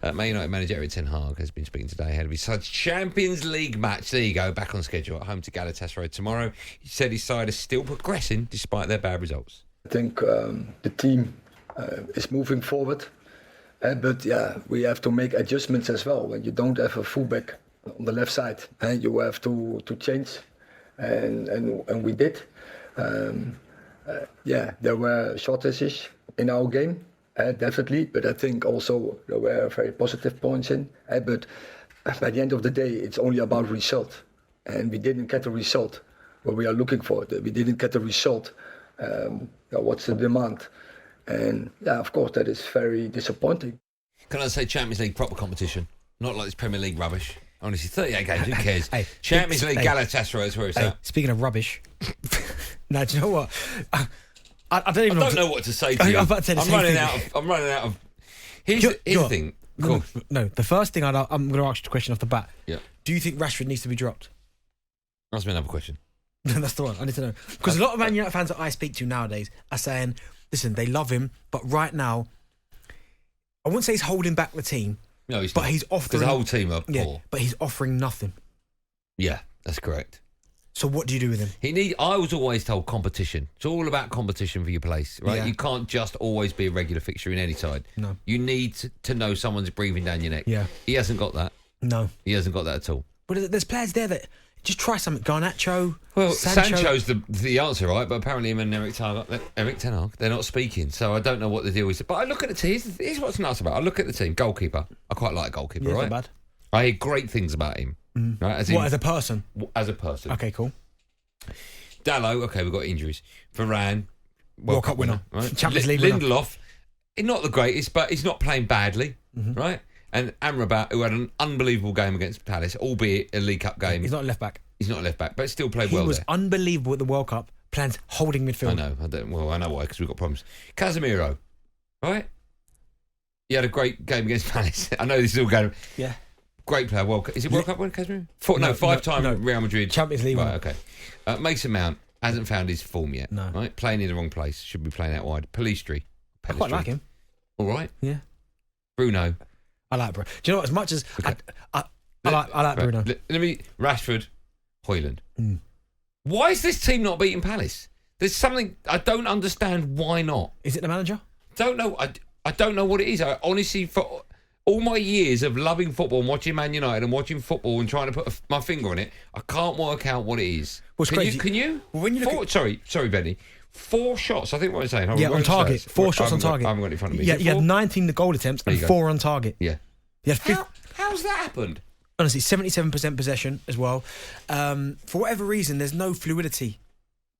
Man United manager Erik Ten Hag has been speaking today ahead of his side's Champions League match. There you go, back on schedule at home to Galatasaray tomorrow. He said his side is still progressing despite their bad results. I think the team is moving forward, but we have to make adjustments as well. When you don't have a fullback on the left side, and you have to change, and we did. There were shortages in our game, definitely, but I think also there were very positive points in. But by the end of the day, it's only about result, and we didn't get the result what we are looking for. We didn't get the result. What's the demand? And of course, that is very disappointing. Can I say Champions League proper competition? Not like this Premier League rubbish. Honestly, 38 games, who cares? Champions League, Galatasaray is where it's at. Speaking of rubbish, now do you know what? I don't even know what to say to you. I'm running out of. Here's the thing. No, the first thing I'm going to ask you a question off the bat. Yeah. Do you think Rashford needs to be dropped? Ask me another question. That's the one. I need to know. Because a lot of Man United fans that I speak to nowadays are saying, listen, they love him, but right now, I wouldn't say he's holding back the team. No, he's but not. He's offering. Because the whole team are poor. But he's offering nothing. Yeah, that's correct. So what do you do with him? I was always told competition. It's all about competition for your place, right? Yeah. You can't just always be a regular fixture in any side. No. You need to know someone's breathing down your neck. Yeah. He hasn't got that. No. He hasn't got that at all. But there's players there that just try something. Garnacho. Well, Sancho. Sancho's the answer, right? But apparently him and Erik Ten Hag, they're not speaking. So I don't know what the deal is. But I look at the team. Here's what's nuts about it. I look at the team. Goalkeeper. I quite like a goalkeeper, right? Not bad. I hear great things about him. Right? As a person? As a person. Okay, cool. Dalot, okay, we've got injuries. Varane, World Cup winner. Right? Champions League winner. Lindelof, he's not the greatest, but he's not playing badly, right? And Amrabat, who had an unbelievable game against Palace, albeit a League Cup game. He's not a left back. He's not a left back, but still played well there. He was unbelievable at the World Cup. Plans holding midfield. I know why, because we've got problems. Casemiro, right? He had a great game against Palace. I know this is all going. Yeah. Great player. World Cup. Is it World Cup winner, Casemiro? Five-time Real Madrid. Champions League winner. Right, okay. Mason Mount hasn't found his form yet. No. Right? Playing in the wrong place. Should be playing out wide. Pelistri. I quite like him. All right. Yeah. Bruno. I like Bruno. Do you know what? As much as I like Bruno. Let me Rashford, Højlund. Why is this team not beating Palace? There's something I don't understand. Why not? Is it the manager? Don't know. I don't know what it is. I honestly, for all my years of loving football and watching Man United and watching football and trying to put my finger on it, I can't work out what it is. Well, Can you? Well, when you look sorry, Benny. 4 shots. I think what I'm saying. On target. 4 shots on target. I haven't got it in front of me. Yeah, you had 19 goal attempts and 4 on target. Yeah. How's that happened? Honestly, 77% possession as well. For whatever reason, there's no fluidity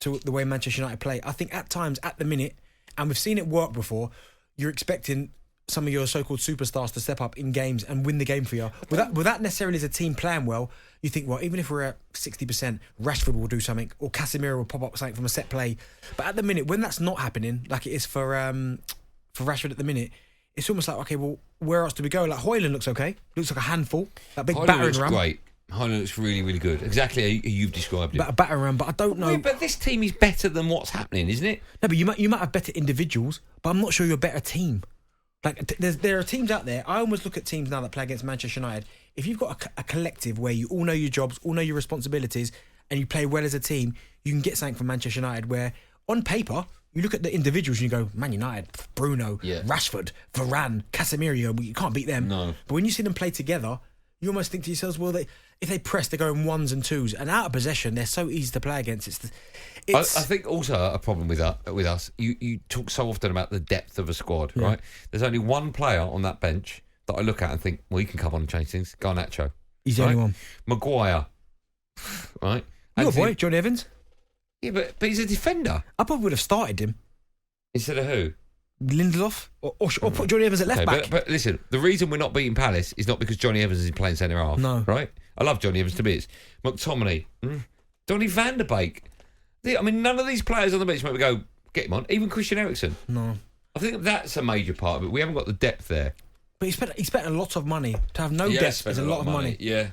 to the way Manchester United play. I think at times, at the minute, and we've seen it work before, you're expecting some of your so-called superstars to step up in games and win the game for you. Without necessarily as a team playing well, you think, well, even if we're at 60%, Rashford will do something, or Casemiro will pop up something from a set play. But at the minute, when that's not happening, like it is for Rashford at the minute, it's almost like, okay, well, where else do we go? Like Højlund looks okay, looks like a handful, that big battering ram. Great. Højlund looks really, really good. Exactly how you've described it. A battering ram, but I don't know. Yeah, but this team is better than what's happening, isn't it? No, but you might have better individuals, but I'm not sure you're a better team. Like there are teams out there. I almost look at teams now that play against Manchester United. If you've got a collective where you all know your jobs, all know your responsibilities, and you play well as a team, you can get something from Manchester United where, on paper, you look at the individuals and you go, Man United, Bruno, Rashford, Varane, Casemiro, you can't beat them. No. But when you see them play together, you almost think to yourselves, well, if they press, they're going 1s and 2s, and out of possession, they're so easy to play against. I think also a problem with us, you talk so often about the depth of a squad, right? There's only one player on that bench that I look at and think, well, he can come on and change things. Garnacho. He's the only one. Maguire, right? Your boy, Johnny Evans. Yeah, but he's a defender. I probably would have started him. Instead of who? Lindelof or put Johnny Evans at left back. But listen, the reason we're not beating Palace is not because Johnny Evans is playing centre half. No. Right? I love Johnny Evans to bits. McTominay, Donny van der Beek. I mean, none of these players on the bench make me go, get him on. Even Christian Eriksen. No. I think that's a major part of it. We haven't got the depth there. But he spent a lot of money. To have no depth is a lot of money. Yeah.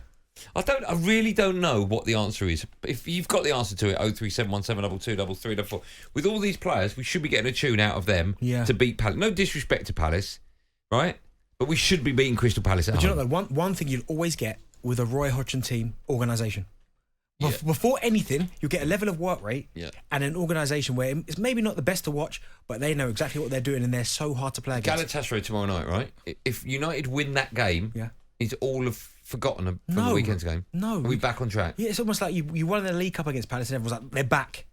I really don't know what the answer is. If you've got the answer to it, 03717222334. With all these players, we should be getting a tune out of them to beat Palace. No disrespect to Palace, right? But we should be beating Crystal Palace at But home. you know, one thing you'll always get with a Roy Hodgson team organisation. Before anything, you get a level of work rate and an organisation where it's maybe not the best to watch, but they know exactly what they're doing and they're so hard to play against. Galatasaray tomorrow night, right? If United win that game, it's all forgotten from the weekend's game. No. Are we back on track? Yeah, it's almost like you won the League Cup against Palace and everyone's like, they're back.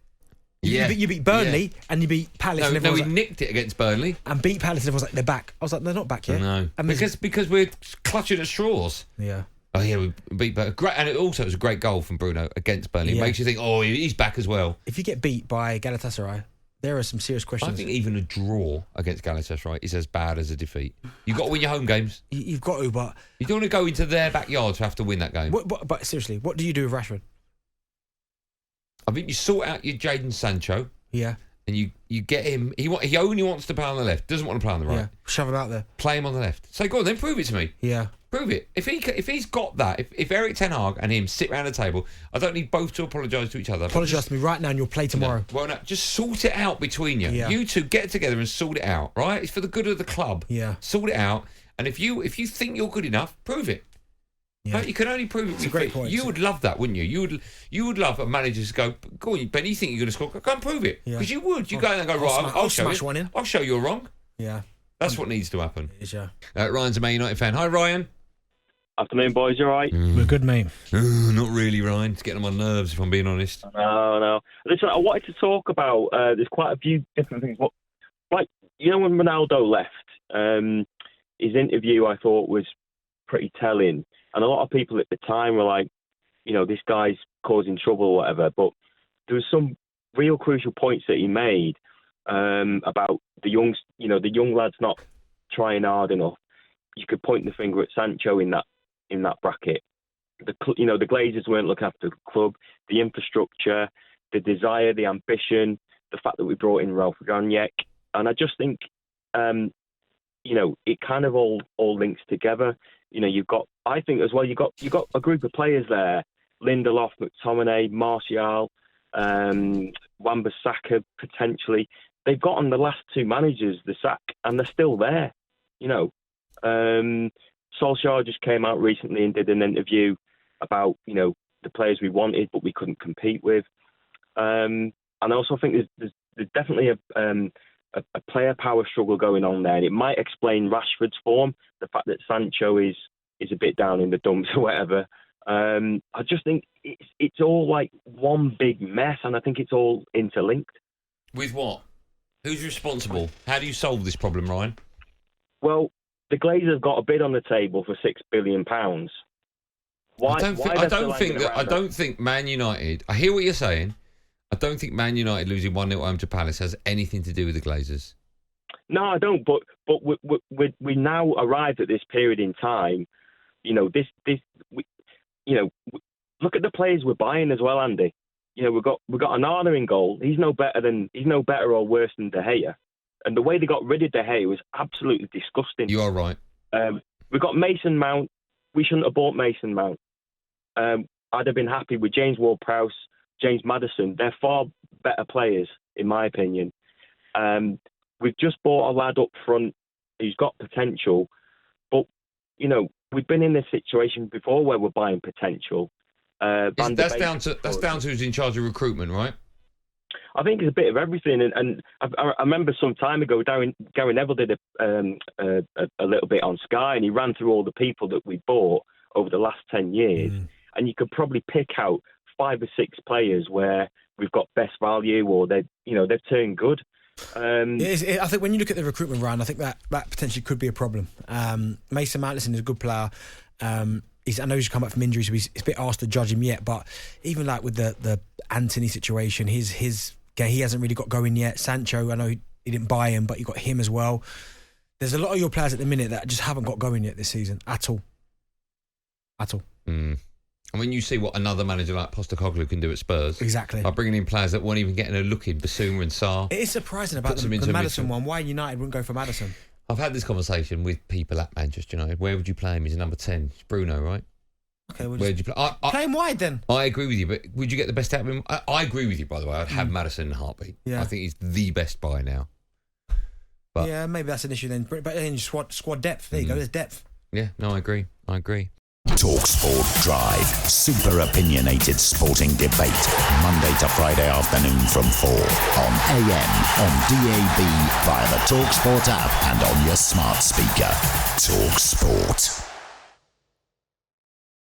Yeah. You beat Burnley and you beat Palace and everyone's we nicked it against Burnley. And beat Palace and everyone's like, they're back. I was like, they're not back yet. No. Because we're clutching at straws. Yeah. Oh, yeah, we beat Burnley. And it also was a great goal from Bruno against Burnley. It makes you think, he's back as well. If you get beat by Galatasaray, there are some serious questions. I think even a draw against Galatasaray is as bad as a defeat. You've got to win your home games. You've got to, but... You don't want to go into their backyard to have to win that game. But seriously, what do you do with Rashford? I think you sort out your Jadon Sancho. Yeah. And you get him... He only wants to play on the left. Doesn't want to play on the right. Yeah. Shove him out there. Play him on the left. So go on, then prove it to me. Yeah. Prove it. If he's got that, if Erik Ten Hag and him sit round the table, I don't need both to apologise to each other. Apologise to me right now and you'll play tomorrow. No, just sort it out between you. Yeah. You two get together and sort it out, right? It's for the good of the club. Yeah. Sort it out. And if you think you're good enough, prove it. Yeah. Right? You can only prove it. It's a great point. You would love that, wouldn't you? You would love a manager to go on, Ben, you think you're going to score? Go and prove it. Because you would. You go in and go, I'll show smash you. one in. I'll show you're wrong. Yeah. That's what needs to happen. It is, yeah. Ryan's a Man United fan. Hi, Ryan. Afternoon, boys. You all right? We're good, mate. Not really, Ryan. It's getting on my nerves, if I'm being honest. No. Listen, I wanted to talk about, there's quite a few different things. But, like, you know, when Ronaldo left, his interview, I thought, was pretty telling. And a lot of people at the time were like, you know, this guy's causing trouble or whatever. But there was some real crucial points that he made about the young lads not trying hard enough. You could point the finger at Sancho in that bracket. The Glazers weren't looking after the club, the infrastructure, the desire, the ambition, the fact that we brought in Ralph Rangnick, and I just think, it kind of all links together. You know, I think as well, you got a group of players there: Lindelof, McTominay, Martial, Wan-Bissaka potentially. They've gotten the last two managers the sack, and they're still there. You know. Solskjaer just came out recently and did an interview about, the players we wanted but we couldn't compete with. And I also think there's definitely a player power struggle going on there. And it might explain Rashford's form, the fact that Sancho is a bit down in the dumps or whatever. I just think it's all like one big mess, and I think it's all interlinked. With what? Who's responsible? How do you solve this problem, Ryan? Well, the Glazers have got a bid on the table for £6 billion. Why? I don't think Man United. I hear what you're saying. I don't think Man United losing 1-0 home to Palace has anything to do with the Glazers. No, I don't. But we now arrived at this period in time. Look at the players we're buying as well, Andy. We've got Onana in goal. He's no better or worse than De Gea. And the way they got rid of De Gea was absolutely disgusting. You are right. We've got Mason Mount. We shouldn't have bought Mason Mount. I'd have been happy with James Ward-Prowse, James Maddison. They're far better players, in my opinion. We've just bought a lad up front who's got potential. But, we've been in this situation before where we're buying potential. That's down to who's in charge of recruitment, right? I think it's a bit of everything, and I remember some time ago, Gary Neville did a little bit on Sky, and he ran through all the people that we bought over the last 10 years, and you could probably pick out 5 or 6 players where we've got best value or they've turned good. I think when you look at the recruitment round, I think that potentially could be a problem. Mason Maddison is a good player. I know he's come back from injury, so it's a bit hard to judge him yet. But even like with the Anthony situation, his game, he hasn't really got going yet. Sancho, I know he didn't buy him, but you got him as well. There's a lot of your players at the minute that just haven't got going yet this season at all. And when you see what another manager like Postecoglou can do at Spurs, exactly, by bringing in players that weren't even getting a look in, Basuma and Sarr. It is surprising about the Maddison one. Why United wouldn't go for Maddison? I've had this conversation with people at Manchester United. Where would you play him? He's a number 10. It's Bruno, right? Okay, where would you play? Play him wide then. I agree with you, but would you get the best out of him? I agree with you, by the way. I'd have Maddison in a heartbeat. Yeah. I think he's the best buy now. But yeah, maybe that's an issue then. But then squad depth. There you go. There's depth. yeah, no, I agree. talkSPORT Drive. Super opinionated sporting debate. Monday to Friday afternoon from 4 on AM, on DAB, via the talkSPORT app and on your smart speaker. talkSPORT.